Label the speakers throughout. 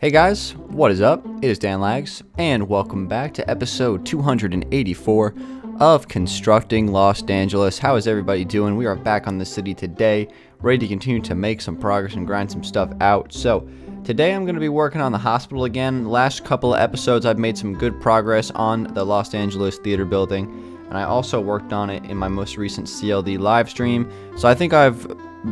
Speaker 1: Hey guys, what is up? It is Dangeles, and welcome back to episode 284 of Constructing Los Dangeles. How is everybody doing? We are back on the city today, ready to continue to make some progress and grind some stuff out. So, today I'm going to be working on the hospital again. The last couple of episodes I've made some good progress on the Los Angeles Theater building, and I also worked on it in my most recent CLD live stream. So I think I've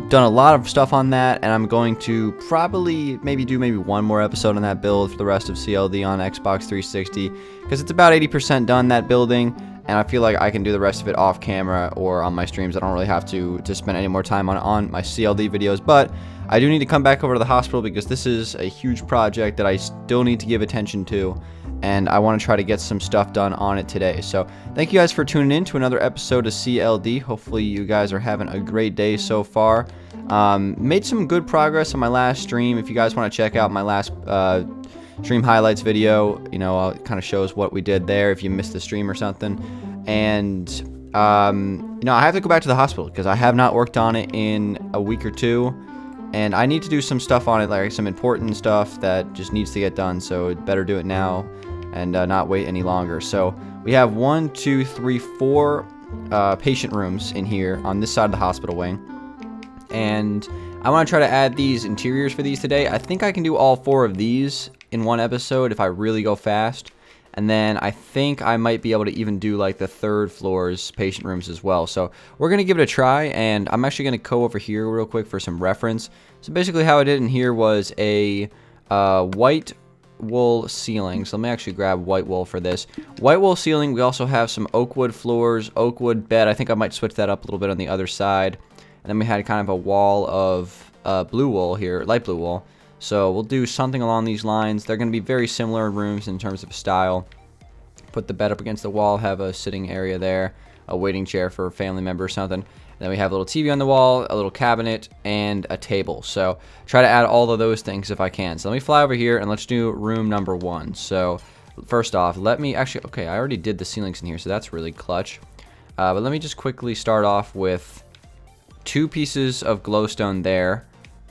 Speaker 1: done a lot of stuff on that, and I'm going to probably do one more episode on that build for the rest of CLD on Xbox 360, because it's about 80% done, that building, and I feel like I can do the rest of it off camera or on my streams. I don't really have to spend any more time on my CLD videos, but I do need to come back over to the hospital because this is a huge project that I still need to give attention to, and I want to try to get some stuff done on it today. So thank you guys for tuning in to another episode of CLD. Hopefully you guys are having a great day so far. Made some good progress on my last stream. If you guys want to check out my last stream highlights video, it kind of shows what we did there if you missed the stream or something. And I have to go back to the hospital because I have not worked on it in a week or two, and I need to do some stuff on it, like some important stuff that just needs to get done. So it better do it now and not wait any longer. So we have 4 patient rooms in here on this side of the hospital wing, and I want to try to add these interiors for these today. I think I can do all 4 of these in one episode if I really go fast, and then I think I might be able to even do like the 3rd floor's patient rooms as well. So we're going to give it a try, and I'm actually going to go over here real quick for some reference. So basically how I did in here was a white wool ceiling. So let me actually grab white wool for this. White wool ceiling. We also have some oak wood floors, oak wood bed. I think I might switch that up a little bit on the other side. And then we had kind of a wall of blue wool here, light blue wool. So we'll do something along these lines. They're going to be very similar rooms in terms of style. Put the bed up against the wall, have a sitting area there, a waiting chair for a family member or something. And then we have a little TV on the wall, a little cabinet, and a table. So try to add all of those things if I can. So let me fly over here and let's do room number 1. So first off, okay, I already did the ceilings in here, so that's really clutch. But let me just quickly start off with 2 pieces of glowstone there.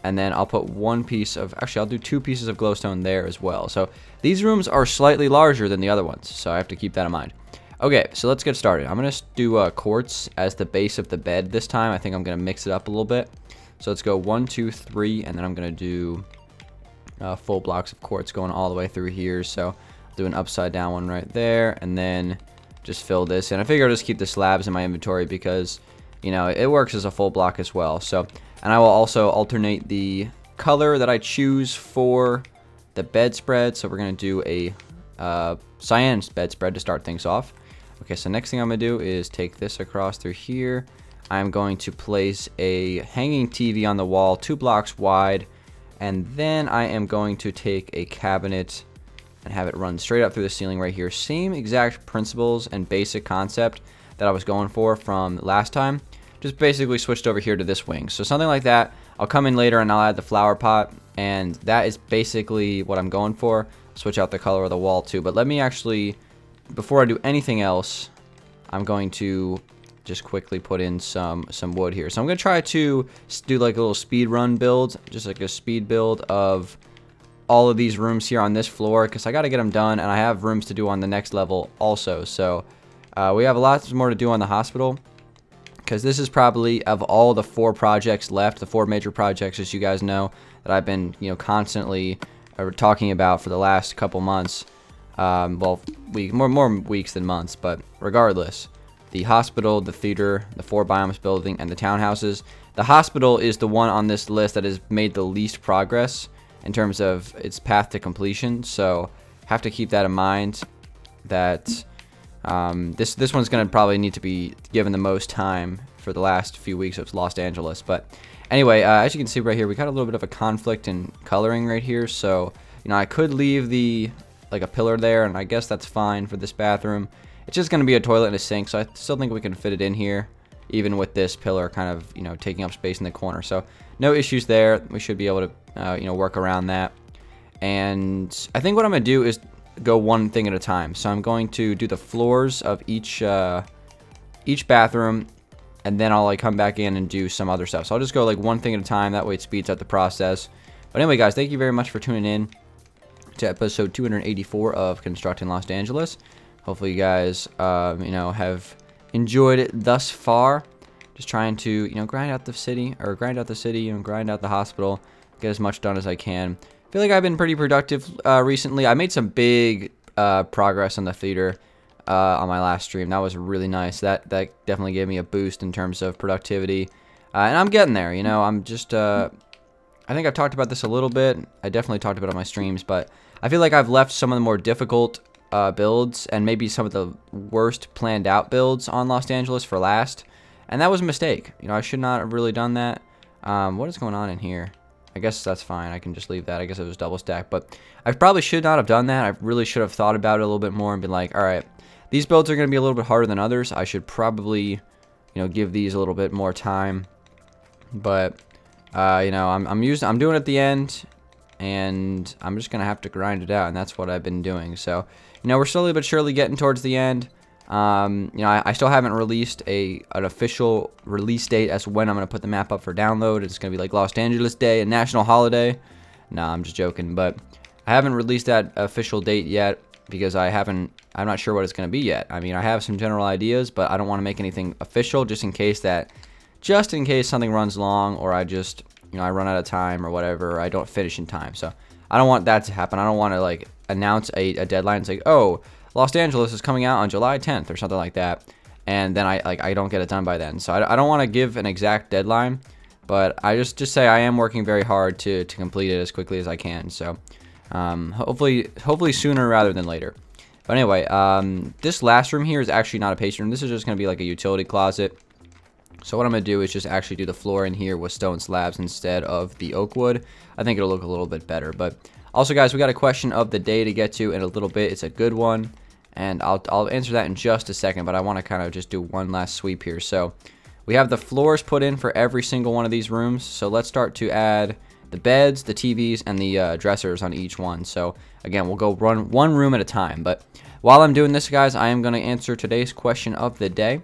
Speaker 1: And then I'll put 1 piece of, I'll do 2 pieces of glowstone there as well. So these rooms are slightly larger than the other ones, so I have to keep that in mind. Okay, so let's get started. I'm going to do quartz as the base of the bed this time. I think I'm going to mix it up a little bit. So let's go 1, 2, 3, and then I'm going to do full blocks of quartz going all the way through here. So I'll do an upside down one right there, and then just fill this in. I figure I'll just keep the slabs in my inventory because, it works as a full block as well. So, and I will also alternate the color that I choose for the bedspread. So we're going to do a cyan bedspread to start things off. Okay, so next thing I'm going to do is take this across through here. I'm going to place a hanging TV on the wall 2 blocks wide. And then I am going to take a cabinet and have it run straight up through the ceiling right here. Same exact principles and basic concept that I was going for from last time. Just basically switched over here to this wing. So something like that. I'll come in later and I'll add the flower pot, and that is basically what I'm going for. Switch out the color of the wall too. But let me actually, before I do anything else, I'm going to just quickly put in some wood here. So I'm going to try to do like a little speed run build, just like a speed build of all of these rooms here on this floor, because I got to get them done, and I have rooms to do on the next level also. So we have a lot more to do on the hospital, because this is probably, of all the 4 projects left, the 4 major projects, as you guys know, that I've been constantly talking about for the last couple months. More weeks than months, but regardless, the hospital, the theater, the 4 biomes building, and the townhouses. The hospital is the one on this list that has made the least progress in terms of its path to completion. So have to keep that in mind, that this one's going to probably need to be given the most time for the last few weeks of Los Angeles. But anyway, as you can see right here, we got a little bit of a conflict in coloring right here. So, I could leave like a pillar there, and I guess that's fine for this bathroom. It's just going to be a toilet and a sink, so I still think we can fit it in here, even with this pillar kind of, taking up space in the corner. So no issues there. We should be able to, work around that. And I think what I'm going to do is go one thing at a time. So I'm going to do the floors of each bathroom, and then I'll come back in and do some other stuff. So I'll just go one thing at a time. That way it speeds up the process. But anyway, guys, thank you very much for tuning in. to episode 284 of Constructing Los Angeles. Hopefully you guys, have enjoyed it thus far. Just trying to, grind out the city, grind out the hospital, get as much done as I can. I feel like I've been pretty productive recently. I made some big progress on the theater on my last stream. That was really nice. That definitely gave me a boost in terms of productivity. And I'm getting there, I'm just, I think I've talked about this a little bit. I definitely talked about it on my streams, but I feel like I've left some of the more difficult builds and maybe some of the worst planned out builds on Los Angeles for last. And that was a mistake. I should not have really done that. What is going on in here? I guess that's fine. I can just leave that. I guess it was double stack, but I probably should not have done that. I really should have thought about it a little bit more and been like, all right, these builds are going to be a little bit harder than others. I should probably, give these a little bit more time. But, I'm doing it at the end, and I'm just going to have to grind it out, and that's what I've been doing. So, we're slowly but surely getting towards the end. I still haven't released an official release date as to when I'm going to put the map up for download. It's going to be like Los Angeles Day, a national holiday. No, I'm just joking, but I haven't released that official date yet because I'm not sure what it's going to be yet. I mean, I have some general ideas, but I don't want to make anything official just in case something runs long, or I just, I run out of time or whatever, or I don't finish in time. So I don't want that to happen. I don't want to like announce a deadline and say, oh, Los Angeles is coming out on July 10th or something like that, and then I don't get it done by then. So I don't want to give an exact deadline, but I just say I am working very hard to complete it as quickly as I can. So hopefully sooner rather than later. But anyway, this last room here is actually not a patient room. This is just going to be like a utility closet. So what I'm going to do is just actually do the floor in here with stone slabs instead of the oak wood. I think it'll look a little bit better. But also, guys, we got a question of the day to get to in a little bit. It's a good one, and I'll answer that in just a second, but I want to kind of just do one last sweep here. So we have the floors put in for every single one of these rooms. So let's start to add the beds, the TVs, and the dressers on each one. So again, we'll go run one room at a time. But while I'm doing this, guys, I am going to answer today's question of the day.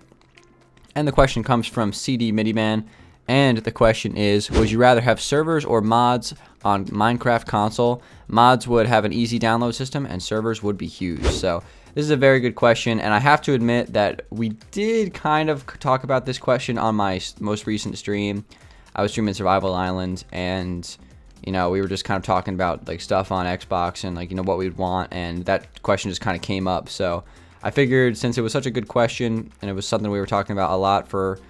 Speaker 1: And the question comes from CD Midiman. And the question is, would you rather have servers or mods on Minecraft console? Mods would have an easy download system, and servers would be huge. So this is a very good question, and I have to admit that we did kind of talk about this question on my most recent stream. I was streaming Survival Island, and we were just kind of talking about like stuff on Xbox and like what we'd want, and that question just kind of came up. So I figured since it was such a good question and it was something we were talking about a lot for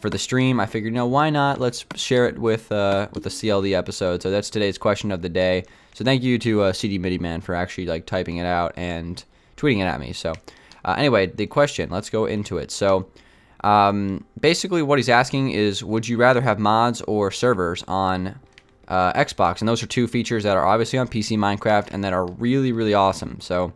Speaker 1: the stream, I figured, why not? Let's share it with the CLD episode. So that's today's question of the day. So thank you to CD Midiman for actually like typing it out and tweeting it at me. So anyway, the question, let's go into it. So basically what he's asking is, would you rather have mods or servers on Xbox? And those are two features that are obviously on PC Minecraft and that are really, really awesome. So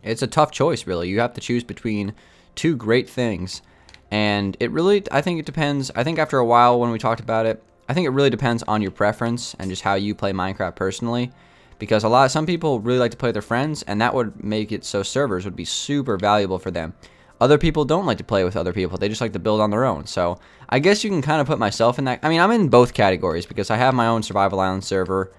Speaker 1: it's a tough choice, really. You have to choose between two great things. And it really, I think it depends. I think after a while when we talked about it, I think it really depends on your preference and just how you play Minecraft personally. Because some people really like to play with their friends, and that would make it so servers would be super valuable for them. Other people don't like to play with other people. They just like to build on their own. So I guess you can kind of put myself in that. I mean, I'm in both categories because I have my own Survival Island server,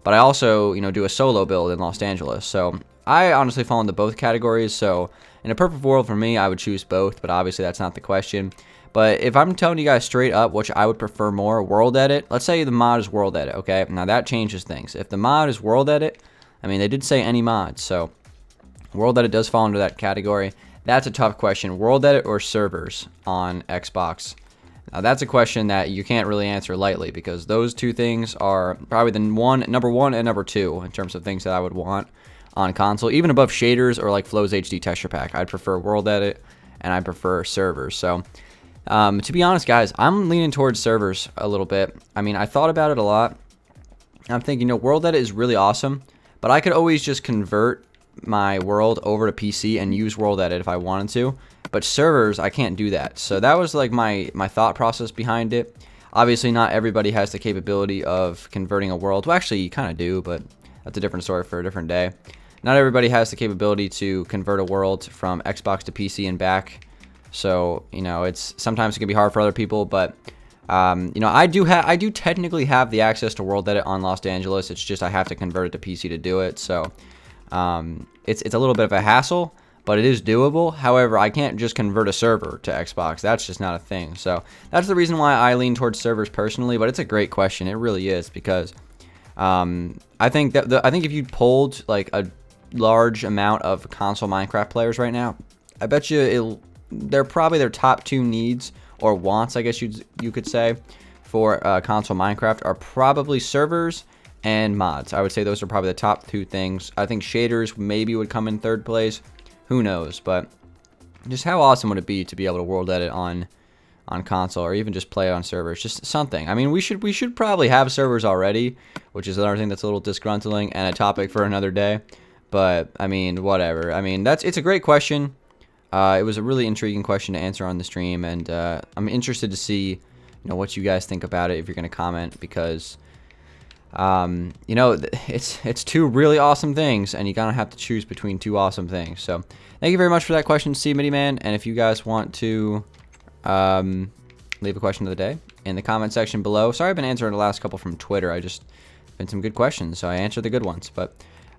Speaker 1: but I also, do a solo build in Los Angeles. So I honestly fall into both categories. So in a perfect world for me, I would choose both, but obviously that's not the question. But if I'm telling you guys straight up which I would prefer more, world edit, let's say the mod is world edit, okay? Now that changes things. If the mod is world edit, I mean, they did say any mod, so world edit does fall into that category. That's a tough question. World edit or servers on Xbox? Now that's a question that you can't really answer lightly because those two things are probably the number one and number two in terms of things that I would want on console, even above shaders or like Flows HD texture pack. I'd prefer world edit and I prefer servers. So to be honest, guys, I'm leaning towards servers a little bit. I mean, I thought about it a lot. I'm thinking, world edit is really awesome, but I could always just convert my world over to PC and use world edit if I wanted to. But servers, I can't do that. So that was like my thought process behind it. Obviously, not everybody has the capability of converting a world. Well, actually, you kind of do, but that's a different story for a different day. Not everybody has the capability to convert a world from Xbox to PC and back. So, sometimes it can be hard for other people, but You know, I do technically have the access to World Edit on Los Angeles. It's just I have to convert it to PC to do it. So it's a little bit of a hassle, but it is doable. However, I can't just convert a server to Xbox. That's just not a thing. So that's the reason why I lean towards servers personally. But it's a great question. It really is, because I think that I think if you polled like a large amount of console Minecraft players right now, I bet you they're probably their top 2 needs or wants, I guess you could say, for console Minecraft are probably servers and mods. I would say those are probably the top 2 things. I think shaders maybe would come in 3rd place. Who knows? But just how awesome would it be to be able to world edit on console, or even just play it on servers? Just something. I mean, we should probably have servers already, which is another thing that's a little disgruntling and a topic for another day. But I mean, whatever. I mean, it's a great question. It was a really intriguing question to answer on the stream, and I'm interested to see, what you guys think about it, if you're going to comment, because, it's 2 really awesome things, and you're going to have to choose between 2 awesome things. So thank you very much for that question, C-Midi-Man, and if you guys want to leave a question of the day in the comment section below. Sorry I've been answering the last couple from Twitter. Been some good questions, so I answered the good ones, but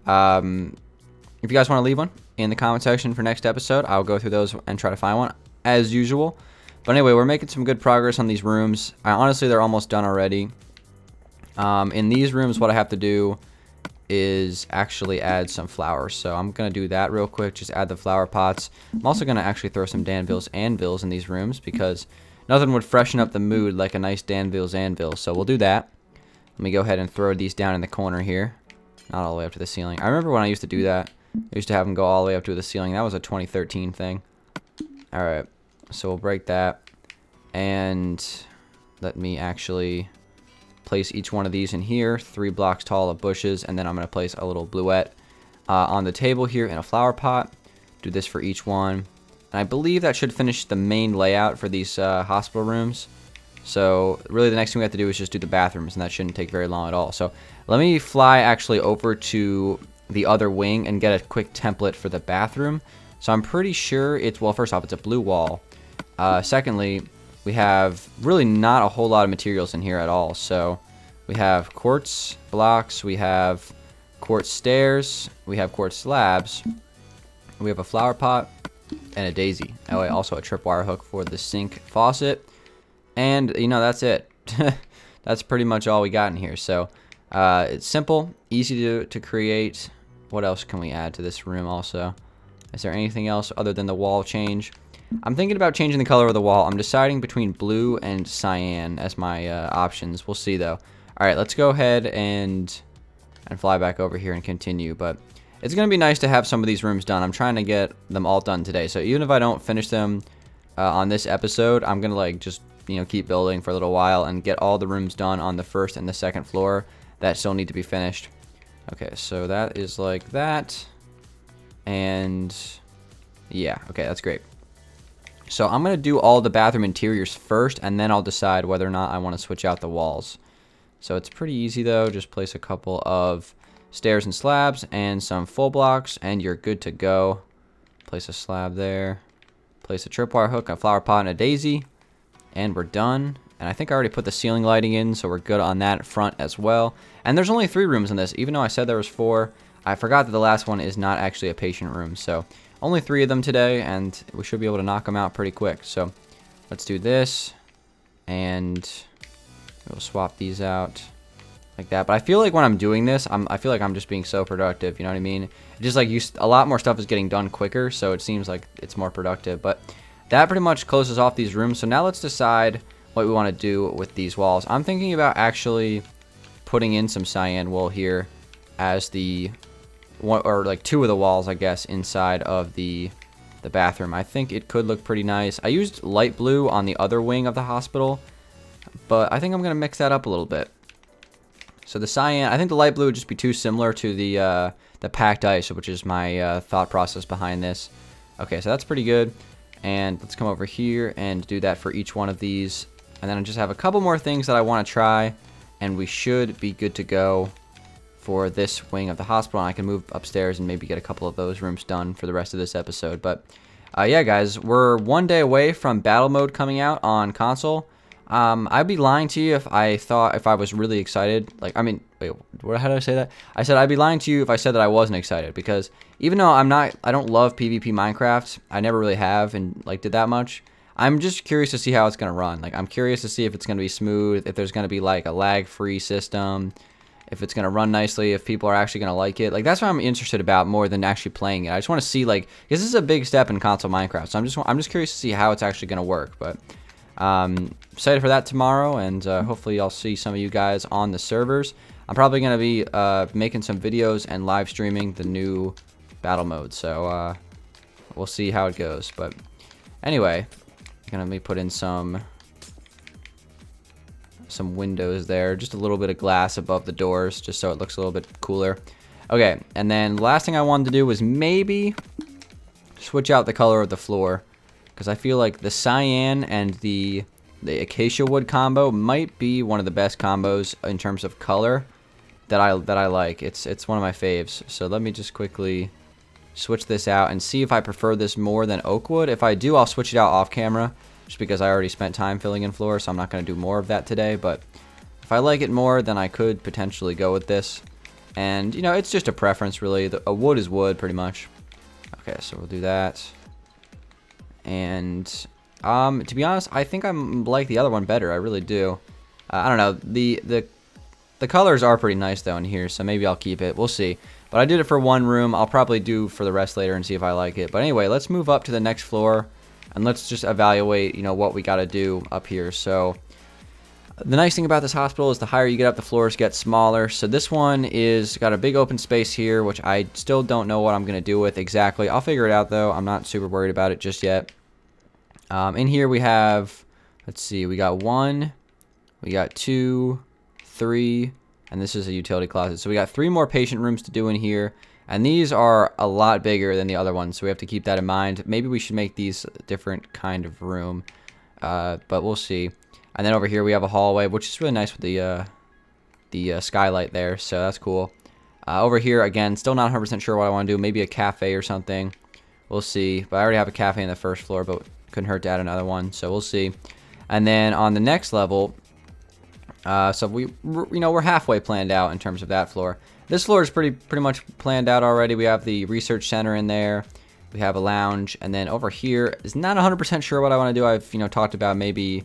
Speaker 1: if you guys want to leave one in the comment section for next episode, I'll go through those and try to find one, as usual. But anyway, we're making some good progress on these rooms. Honestly, they're almost done already. In these rooms, what I have to do is actually add some flowers. So I'm going to do that real quick, just add the flower pots. I'm also going to actually throw some Danville's anvils in these rooms, because nothing would freshen up the mood like a nice Danville's anvil. So we'll do that. Let me go ahead and throw these down in the corner here. Not all the way up to the ceiling. I remember when I used to do that. I used to have them go all the way up to the ceiling. That was a 2013 thing. Alright, so we'll break that. And let me actually place each one of these in here. 3 blocks tall of bushes. And then I'm going to place a little bluette on the table here in a flower pot. Do this for each one. And I believe that should finish the main layout for these hospital rooms. So really the next thing we have to do is just do the bathrooms, and that shouldn't take very long at all. So let me fly actually over to the other wing and get a quick template for the bathroom. So I'm pretty sure well, first off, it's a blue wall. Secondly, we have really not a whole lot of materials in here at all. So we have quartz blocks, we have quartz stairs, we have quartz slabs, we have a flower pot, and a daisy. Oh, wait, also a tripwire hook for the sink faucet. And, that's it. That's pretty much all we got in here. So it's simple, easy to create. What else can we add to this room also? Is there anything else other than the wall change? I'm thinking about changing the color of the wall. I'm deciding between blue and cyan as my options. We'll see, though. All right, let's go ahead and fly back over here and continue. But it's going to be nice to have some of these rooms done. I'm trying to get them all done today. So even if I don't finish them on this episode, I'm going to just keep building for a little while and get all the rooms done on the 1st and the 2nd floor that still need to be finished. Okay, so that is like that. And yeah, okay, that's great. So I'm going to do all the bathroom interiors first, and then I'll decide whether or not I want to switch out the walls. So it's pretty easy though. Just place a couple of stairs and slabs and some full blocks, and you're good to go. Place a slab there. Place a tripwire hook, a flower pot, and a daisy. And we're done. And I think I already put the ceiling lighting in, so we're good on that front as well. And there's only 3 rooms in this, even though I said there was 4. I forgot that the last one is not actually a patient room. So only 3 of them today, and we should be able to knock them out pretty quick. So let's do this, and we'll swap these out like that. But I feel like when I'm doing this, I feel like I'm just being so productive. You know what I mean? Just like a lot more stuff is getting done quicker, so it seems like it's more productive. But that pretty much closes off these rooms. So now let's decide what we want to do with these walls. I'm thinking about actually putting in some cyan wool here as the one, or like 2 of the walls, I guess, inside of the bathroom. I think it could look pretty nice. I used light blue on the other wing of the hospital, but I think I'm gonna mix that up a little bit. So the cyan, I think the light blue would just be too similar to the packed ice, which is my thought process behind this. Okay, so that's pretty good. And let's come over here and do that for each one of these. And then I just have a couple more things that I want to try, and we should be good to go for this wing of the hospital. And I can move upstairs and maybe get a couple of those rooms done for the rest of this episode. But yeah, guys, we're 1 day away from battle mode coming out on console. I'd be lying to you if I was really excited. Like, I mean, wait, how did I say that? I said I'd be lying to you if I said that I wasn't excited, because even though I don't love PvP Minecraft. I never really have and like did that much. I'm just curious to see how it's gonna run. Like, I'm curious to see if it's gonna be smooth, if there's gonna be like a lag-free system, if it's gonna run nicely, if people are actually gonna like it. Like, that's what I'm interested about more than actually playing it. I just want to see, like, because this is a big step in console Minecraft. So I'm just curious to see how it's actually gonna work. But excited for that tomorrow, and hopefully I'll see some of you guys on the servers. I'm probably gonna be making some videos and live streaming the new battle mode. So we'll see how it goes. But anyway, gonna be put in some windows there, just a little bit of glass above the doors, just so it looks a little bit cooler. Okay, and then the last thing I wanted to do was maybe switch out the color of the floor, because I feel like the cyan and the acacia wood combo might be one of the best combos in terms of color that I like. It's one of my faves. So let me just quickly switch this out and see if I prefer this more than oak wood. If I do, I'll switch it out off camera, just because I already spent time filling in floor, so I'm not going to do more of that today. But if I like it more, then I could potentially go with this. And, you know, it's just a preference, really. A wood is wood, pretty much. Okay, so we'll do that. And, to be honest, I think I like the other one better. I really do. I don't know. The colors are pretty nice, though, in here, so maybe I'll keep it. We'll see. But I did it for one room. I'll probably do for the rest later and see if I like it. But anyway, let's move up to the next floor. And let's just evaluate, you know, what we got to do up here. So the nice thing about this hospital is the higher you get up, the floors get smaller. So this one is got a big open space here, which I still don't know what I'm going to do with exactly. I'll figure it out, though. I'm not super worried about it just yet. In here we have, let's see, we got 1, we got 2, 3, and this is a utility closet. So we got 3 more patient rooms to do in here. And these are a lot bigger than the other ones, so we have to keep that in mind. Maybe we should make these a different kind of room, but we'll see. And then over here we have a hallway, which is really nice with the skylight there, so that's cool. Over here, again, still not 100% sure what I want to do. Maybe a cafe or something. We'll see. But I already have a cafe in the first floor, but couldn't hurt to add another one, so we'll see. And then on the next level, so we're halfway planned out in terms of that floor. This floor is pretty much planned out already. We have the research center in there. We have a lounge, and then over here is not 100% sure what I want to do. I've talked about maybe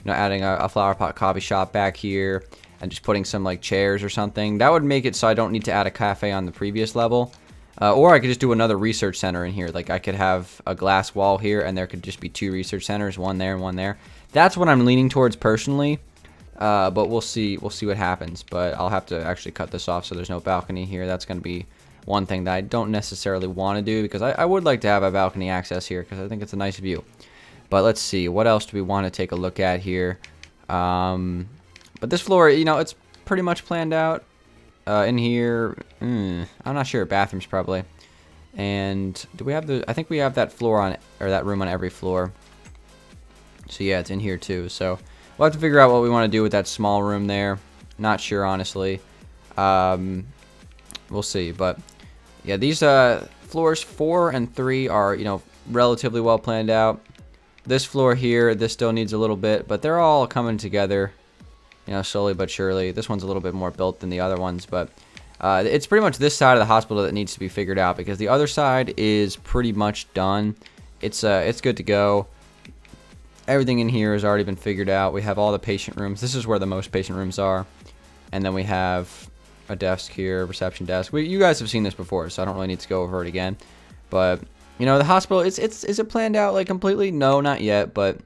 Speaker 1: adding a flower pot coffee shop back here and just putting some like chairs or something. That would make it so I don't need to add a cafe on the previous level. Or I could just do another research center in here. Like I could have a glass wall here, and there could just be 2 research centers, one there and one there. That's what I'm leaning towards personally. But we'll see what happens. But I'll have to actually cut this off so there's no balcony here. That's going to be one thing that I don't necessarily want to do, because I would like to have a balcony access here because I think it's a nice view. But let's see, what else do we want to take a look at here? But this floor, it's pretty much planned out. In here, I'm not sure. Bathrooms probably. And do we have I think we have that floor or that room on every floor. So yeah, it's in here too. So we'll have to figure out what we want to do with that small room there. Not sure, honestly. We'll see. But yeah, these floors 4 and 3 are, relatively well planned out. This floor here, this still needs a little bit, but they're all coming together, slowly but surely. This one's a little bit more built than the other ones, but it's pretty much this side of the hospital that needs to be figured out, because the other side is pretty much done. It's good to go. Everything in here has already been figured out. We have all the patient rooms. This is where the most patient rooms are. And then we have a desk here, reception desk. You guys have seen this before, so I don't really need to go over it again. But, the hospital, is it planned out, like, completely? No, not yet, but,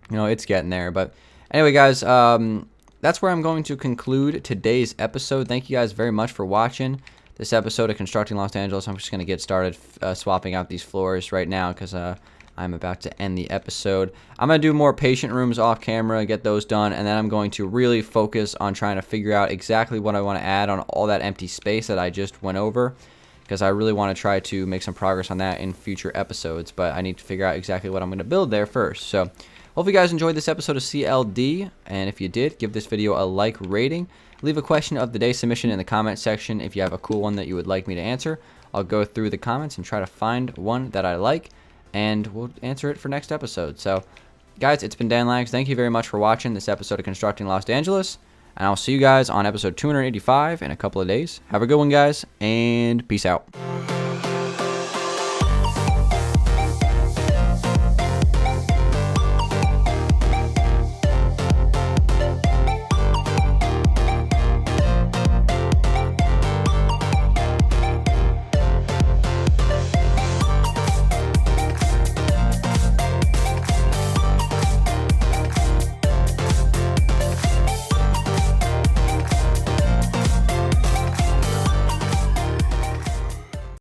Speaker 1: it's getting there. But anyway, guys, that's where I'm going to conclude today's episode. Thank you guys very much for watching this episode of Constructing Los Angeles. I'm just going to get started swapping out these floors right now, because I'm about to end the episode. I'm going to do more patient rooms off camera, get those done, and then I'm going to really focus on trying to figure out exactly what I want to add on all that empty space that I just went over, because I really want to try to make some progress on that in future episodes, but I need to figure out exactly what I'm going to build there first. So hope you guys enjoyed this episode of CLD, and if you did, give this video a like rating. Leave a question of the day submission in the comment section if you have a cool one that you would like me to answer. I'll go through the comments and try to find one that I like, and we'll answer it for next episode. So guys, it's been Dan Lags. Thank you very much for watching this episode of Constructing Los Dangeles, and I'll see you guys on episode 285 in a couple of days. Have a good one, guys, and peace out.